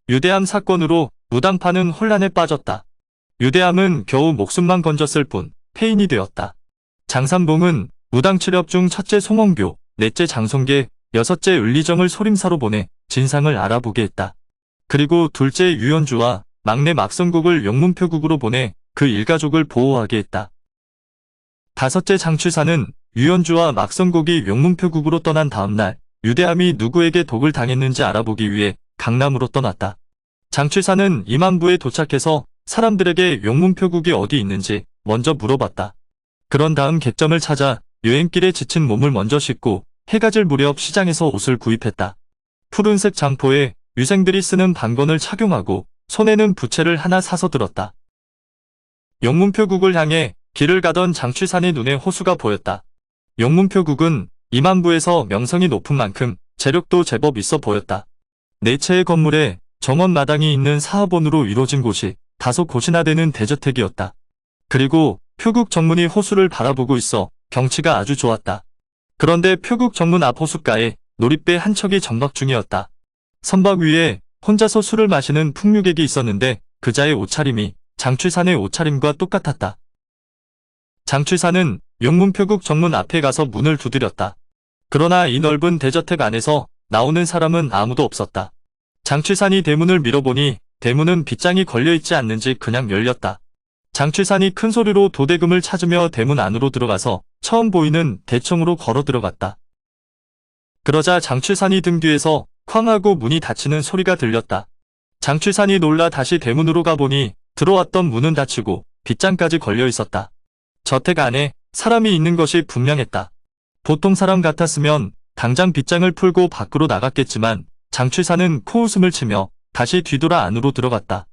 유대함 사건으로 무당파는 혼란에 빠졌다. 유대함은 겨우 목숨만 건졌을 뿐 폐인이 되었다. 장산봉은 무당 7엽 중 첫째 송원교, 넷째 장송계, 여섯째 을리정을 소림사로 보내 진상을 알아보게 했다. 그리고 둘째 유연주와 막내 막성국을 영문표국으로 보내 그 일가족을 보호하게 했다. 다섯째 장취사는 유연주와 막성국이 영문표국으로 떠난 다음날 유대함이 누구에게 독을 당했는지 알아보기 위해 강남으로 떠났다. 장취사는 임안부에 도착해서 사람들에게 영문표국이 어디 있는지 먼저 물어봤다. 그런 다음 객점을 찾아 여행길에 지친 몸을 먼저 씻고 해가 질 무렵 시장에서 옷을 구입했다. 푸른색 장포에 유생들이 쓰는 반건을 착용하고 손에는 부채를 하나 사서 들었다. 영문표국을 향해 길을 가던 장취산의 눈에 호수가 보였다. 영문표국은 임안부에서 명성이 높은 만큼 재력도 제법 있어 보였다. 네 채의 건물에 정원 마당이 있는 사업원으로 이루어진 곳이 다소 고신화되는 대저택이었다. 그리고 표국 정문이 호수를 바라보고 있어 경치가 아주 좋았다. 그런데 표국 정문 앞 호숫가에 놀이배 한 척이 정박 중이었다. 선박 위에 혼자서 술을 마시는 풍류객이 있었는데 그자의 옷차림이 장취산의 옷차림과 똑같았다. 장취산은 영문표국 정문 앞에 가서 문을 두드렸다. 그러나 이 넓은 대저택 안에서 나오는 사람은 아무도 없었다. 장취산이 대문을 밀어보니 대문은 빗장이 걸려있지 않는지 그냥 열렸다. 장취산이 큰 소리로 도대금을 찾으며 대문 안으로 들어가서 처음 보이는 대청으로 걸어 들어갔다. 그러자 장취산이 등 뒤에서 쾅 하고 문이 닫히는 소리가 들렸다. 장취산이 놀라 다시 대문으로 가보니 들어왔던 문은 닫히고 빗장까지 걸려 있었다. 저택 안에 사람이 있는 것이 분명했다. 보통 사람 같았으면 당장 빗장을 풀고 밖으로 나갔겠지만 장취산은 코웃음을 치며 다시 뒤돌아 안으로 들어갔다.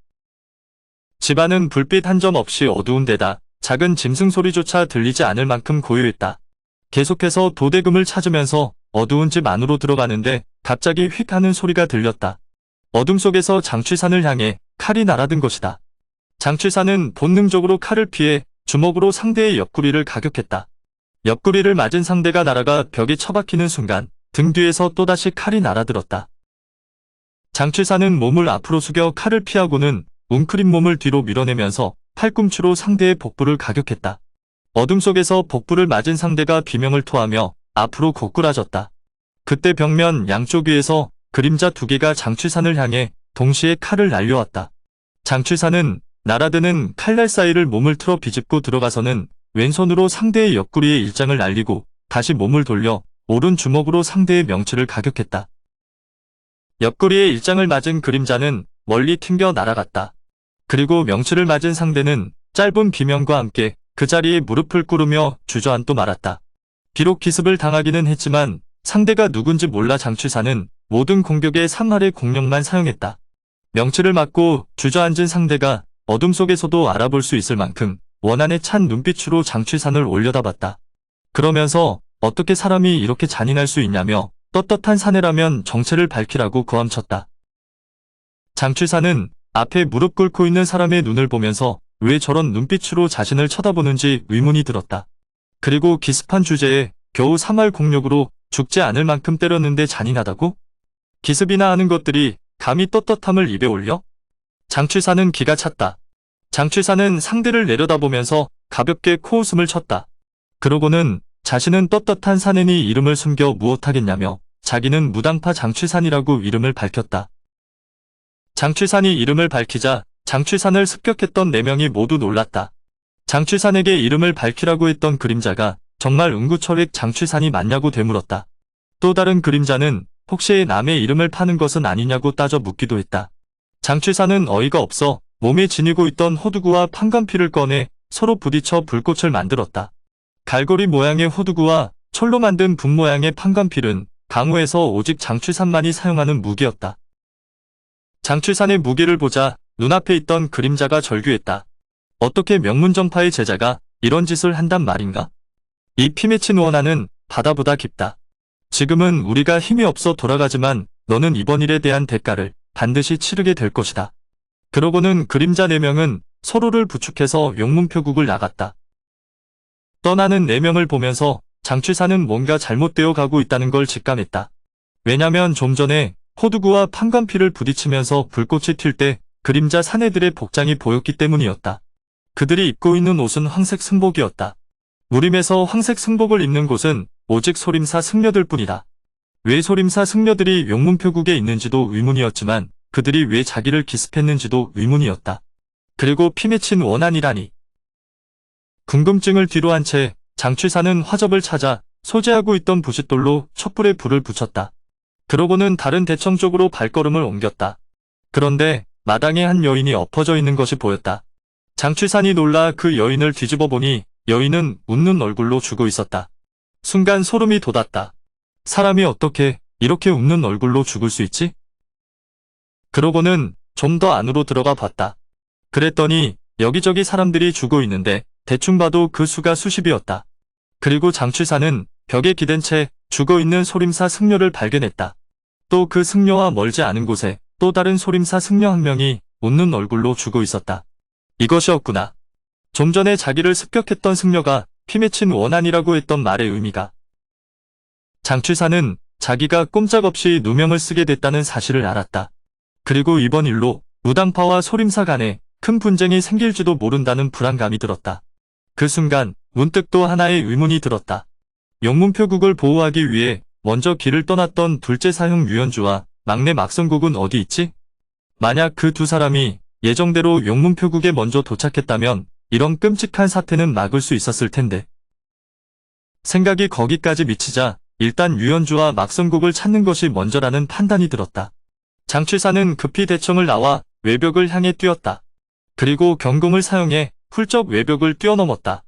집안은 불빛 한 점 없이 어두운 데다 작은 짐승 소리조차 들리지 않을 만큼 고요했다. 계속해서 도대금을 찾으면서 어두운 집 안으로 들어가는데 갑자기 휙 하는 소리가 들렸다. 어둠 속에서 장취산을 향해 칼이 날아든 것이다. 장취산은 본능적으로 칼을 피해 주먹으로 상대의 옆구리를 가격했다. 옆구리를 맞은 상대가 날아가 벽에 처박히는 순간 등 뒤에서 또다시 칼이 날아들었다. 장취산은 몸을 앞으로 숙여 칼을 피하고는 웅크린 몸을 뒤로 밀어내면서 팔꿈치로 상대의 복부를 가격했다. 어둠 속에서 복부를 맞은 상대가 비명을 토하며 앞으로 고꾸라졌다. 그때 벽면 양쪽 위에서 그림자 두 개가 장취산을 향해 동시에 칼을 날려왔다. 장취산은 날아드는 칼날 사이를 몸을 틀어 비집고 들어가서는 왼손으로 상대의 옆구리에 일장을 날리고 다시 몸을 돌려 오른 주먹으로 상대의 명치를 가격했다. 옆구리에 일장을 맞은 그림자는 멀리 튕겨 날아갔다. 그리고 명치를 맞은 상대는 짧은 비명과 함께 그 자리에 무릎을 꿇으며 주저앉고 말았다. 비록 기습을 당하기는 했지만 상대가 누군지 몰라 장취사는 모든 공격에 3할의 공력만 사용했다. 명치를 맞고 주저앉은 상대가 어둠 속에서도 알아볼 수 있을 만큼 원한에 찬 눈빛으로 장취산을 올려다봤다. 그러면서 어떻게 사람이 이렇게 잔인할 수 있냐며 떳떳한 사내라면 정체를 밝히라고 고함쳤다. 장취산은 앞에 무릎 꿇고 있는 사람의 눈을 보면서 왜 저런 눈빛으로 자신을 쳐다보는지 의문이 들었다. 그리고 기습한 주제에 겨우 3할 공력으로 죽지 않을 만큼 때렸는데 잔인하다고? 기습이나 하는 것들이 감히 떳떳함을 입에 올려? 장취사는 기가 찼다. 장취사는 상대를 내려다보면서 가볍게 코웃음을 쳤다. 그러고는 자신은 떳떳한 사내니 이름을 숨겨 무엇하겠냐며 자기는 무당파 장취산이라고 이름을 밝혔다. 장취산이 이름을 밝히자 장취산을 습격했던 4명이 모두 놀랐다. 장취산에게 이름을 밝히라고 했던 그림자가 정말 응구철획 장취산이 맞냐고 되물었다. 또 다른 그림자는 혹시 남의 이름을 파는 것은 아니냐고 따져 묻기도 했다. 장취산은 어이가 없어 몸에 지니고 있던 호두구와 판관피를 꺼내 서로 부딪혀 불꽃을 만들었다. 갈고리 모양의 호두구와 철로 만든 분 모양의 판관필은 강호에서 오직 장취산만이 사용하는 무기였다. 장취산의 무기를 보자 눈앞에 있던 그림자가 절규했다. 어떻게 명문정파의 제자가 이런 짓을 한단 말인가? 이 피 맺힌 원한은 바다보다 깊다. 지금은 우리가 힘이 없어 돌아가지만 너는 이번 일에 대한 대가를 반드시 치르게 될 것이다. 그러고는 그림자 4명은 서로를 부축해서 영문표국을 나갔다. 떠나는 4명을 보면서 장취사는 뭔가 잘못되어 가고 있다는 걸 직감했다. 왜냐면 좀 전에 호두구와 판관피를 부딪히면서 불꽃이 튈 때 그림자 사내들의 복장이 보였기 때문이었다. 그들이 입고 있는 옷은 황색 승복이었다. 무림에서 황색 승복을 입는 곳은 오직 소림사 승려들 뿐이다. 왜 소림사 승려들이 용문표국에 있는지도 의문이었지만 그들이 왜 자기를 기습했는지도 의문이었다. 그리고 피 맺힌 원한이라니. 궁금증을 뒤로 한 채 장취사는 화접을 찾아 소재하고 있던 부싯돌로 촛불에 불을 붙였다. 그러고는 다른 대청 쪽으로 발걸음을 옮겼다. 그런데 마당에 한 여인이 엎어져 있는 것이 보였다. 장취산이 놀라 그 여인을 뒤집어 보니 여인은 웃는 얼굴로 죽어 있었다. 순간 소름이 돋았다. 사람이 어떻게 이렇게 웃는 얼굴로 죽을 수 있지? 그러고는 좀 더 안으로 들어가 봤다. 그랬더니 여기저기 사람들이 죽어 있는데 대충 봐도 그 수가 수십이었다. 그리고 장취사는 벽에 기댄 채 죽어 있는 소림사 승려를 발견했다. 또 그 승려와 멀지 않은 곳에 또 다른 소림사 승려 한 명이 웃는 얼굴로 죽어 있었다. 이것이었구나. 좀 전에 자기를 습격했던 승려가 피 맺힌 원한이라고 했던 말의 의미가. 장취사는 자기가 꼼짝없이 누명을 쓰게 됐다는 사실을 알았다. 그리고 이번 일로 무당파와 소림사 간에 큰 분쟁이 생길지도 모른다는 불안감이 들었다. 그 순간 문득 또 하나의 의문이 들었다. 용문표국을 보호하기 위해 먼저 길을 떠났던 둘째 사형 유연주와 막내 막성국은 어디 있지? 만약 그 두 사람이 예정대로 용문표국에 먼저 도착했다면 이런 끔찍한 사태는 막을 수 있었을 텐데. 생각이 거기까지 미치자 일단 유연주와 막성국을 찾는 것이 먼저라는 판단이 들었다. 장취사는 급히 대청을 나와 외벽을 향해 뛰었다. 그리고 경공을 사용해 훌쩍 외벽을 뛰어넘었다.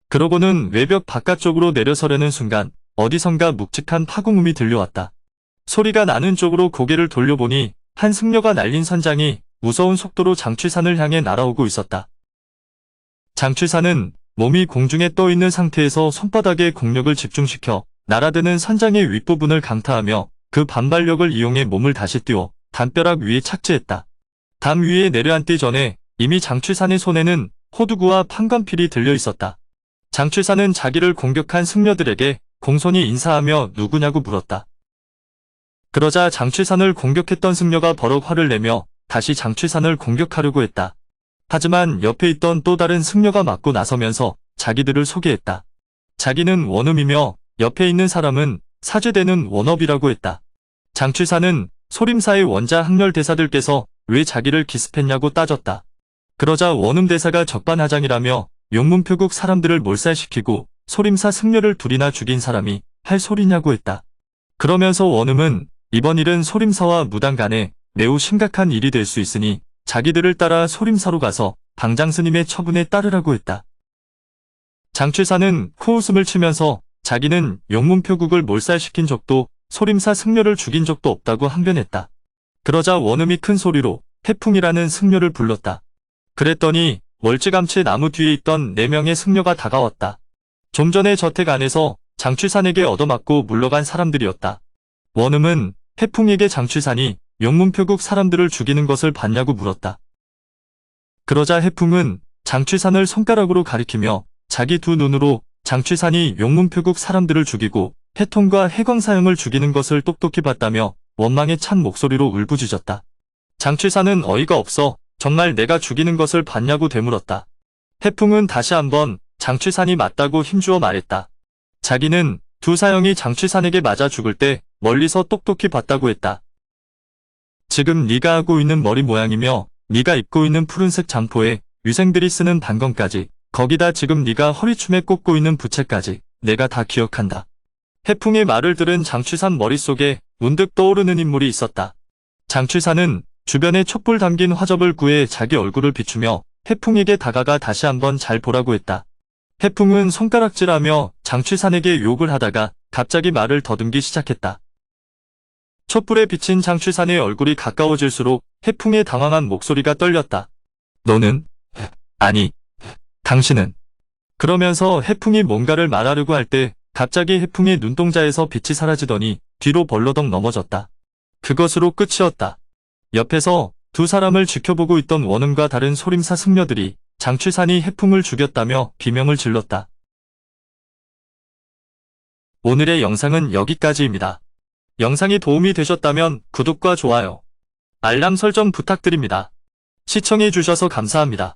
그러고는 외벽 바깥쪽으로 내려서려는 순간 어디선가 묵직한 파공음이 들려왔다. 소리가 나는 쪽으로 고개를 돌려보니 한 승려가 날린 선장이 무서운 속도로 장취산을 향해 날아오고 있었다. 장취산은 몸이 공중에 떠 있는 상태에서 손바닥에 공력을 집중시켜 날아드는 선장의 윗부분을 강타하며 그 반발력을 이용해 몸을 다시 띄워 담벼락 위에 착지했다. 담 위에 내려앉기 전에 이미 장취산의 손에는 호두구와 판관필이 들려 있었다. 장취산은 자기를 공격한 승려들에게 공손히 인사하며 누구냐고 물었다. 그러자 장취산을 공격했던 승려가 버럭 화를 내며 다시 장취산을 공격하려고 했다. 하지만 옆에 있던 또 다른 승려가 맞고 나서면서 자기들을 소개했다. 자기는 원음이며 옆에 있는 사람은 사죄되는 원업이라고 했다. 장취산은 소림사의 원자 학렬 대사들께서 왜 자기를 기습했냐고 따졌다. 그러자 원음 대사가 적반하장이라며 용문표국 사람들을 몰살시키고 소림사 승려를 둘이나 죽인 사람이 할 소리냐고 했다. 그러면서 원음은 이번 일은 소림사와 무당 간에 매우 심각한 일이 될 수 있으니 자기들을 따라 소림사로 가서 방장스님의 처분에 따르라고 했다. 장취사는 코웃음을 치면서 자기는 용문표국을 몰살시킨 적도 소림사 승려를 죽인 적도 없다고 항변했다. 그러자 원음이 큰 소리로 태풍이라는 승려를 불렀다. 그랬더니 멀찌감치 나무 뒤에 있던 4명의 승려가 다가왔다. 좀 전에 저택 안에서 장취산에게 얻어맞고 물러간 사람들이었다. 원음은 태풍에게 장취산이 용문표국 사람들을 죽이는 것을 봤냐고 물었다. 그러자 해풍은 장취산을 손가락으로 가리키며 자기 두 눈으로 장취산이 용문표국 사람들을 죽이고 해통과 해광사형을 죽이는 것을 똑똑히 봤다며 원망에 찬 목소리로 울부짖었다. 장취산은 어이가 없어 정말 내가 죽이는 것을 봤냐고 되물었다. 해풍은 다시 한번 장취산이 맞다고 힘주어 말했다. 자기는 두 사형이 장취산에게 맞아 죽을 때 멀리서 똑똑히 봤다고 했다. 지금 네가 하고 있는 머리 모양이며 네가 입고 있는 푸른색 잠포에 유생들이 쓰는 반건까지 거기다 지금 네가 허리춤에 꽂고 있는 부채까지 내가 다 기억한다. 해풍의 말을 들은 장취산 머릿속에 문득 떠오르는 인물이 있었다. 장취산은 주변에 촛불 담긴 화접을 구해 자기 얼굴을 비추며 해풍에게 다가가 다시 한번 잘 보라고 했다. 해풍은 손가락질하며 장취산에게 욕을 하다가 갑자기 말을 더듬기 시작했다. 촛불에 비친 장취산의 얼굴이 가까워질수록 해풍의 당황한 목소리가 떨렸다. 너는? 아니, 당신은? 그러면서 해풍이 뭔가를 말하려고 할 때 갑자기 해풍의 눈동자에서 빛이 사라지더니 뒤로 벌러덩 넘어졌다. 그것으로 끝이었다. 옆에서 두 사람을 지켜보고 있던 원음과 다른 소림사 승려들이 장취산이 해풍을 죽였다며 비명을 질렀다. 오늘의 영상은 여기까지입니다. 영상이 도움이 되셨다면 구독과 좋아요, 알람 설정 부탁드립니다. 시청해주셔서 감사합니다.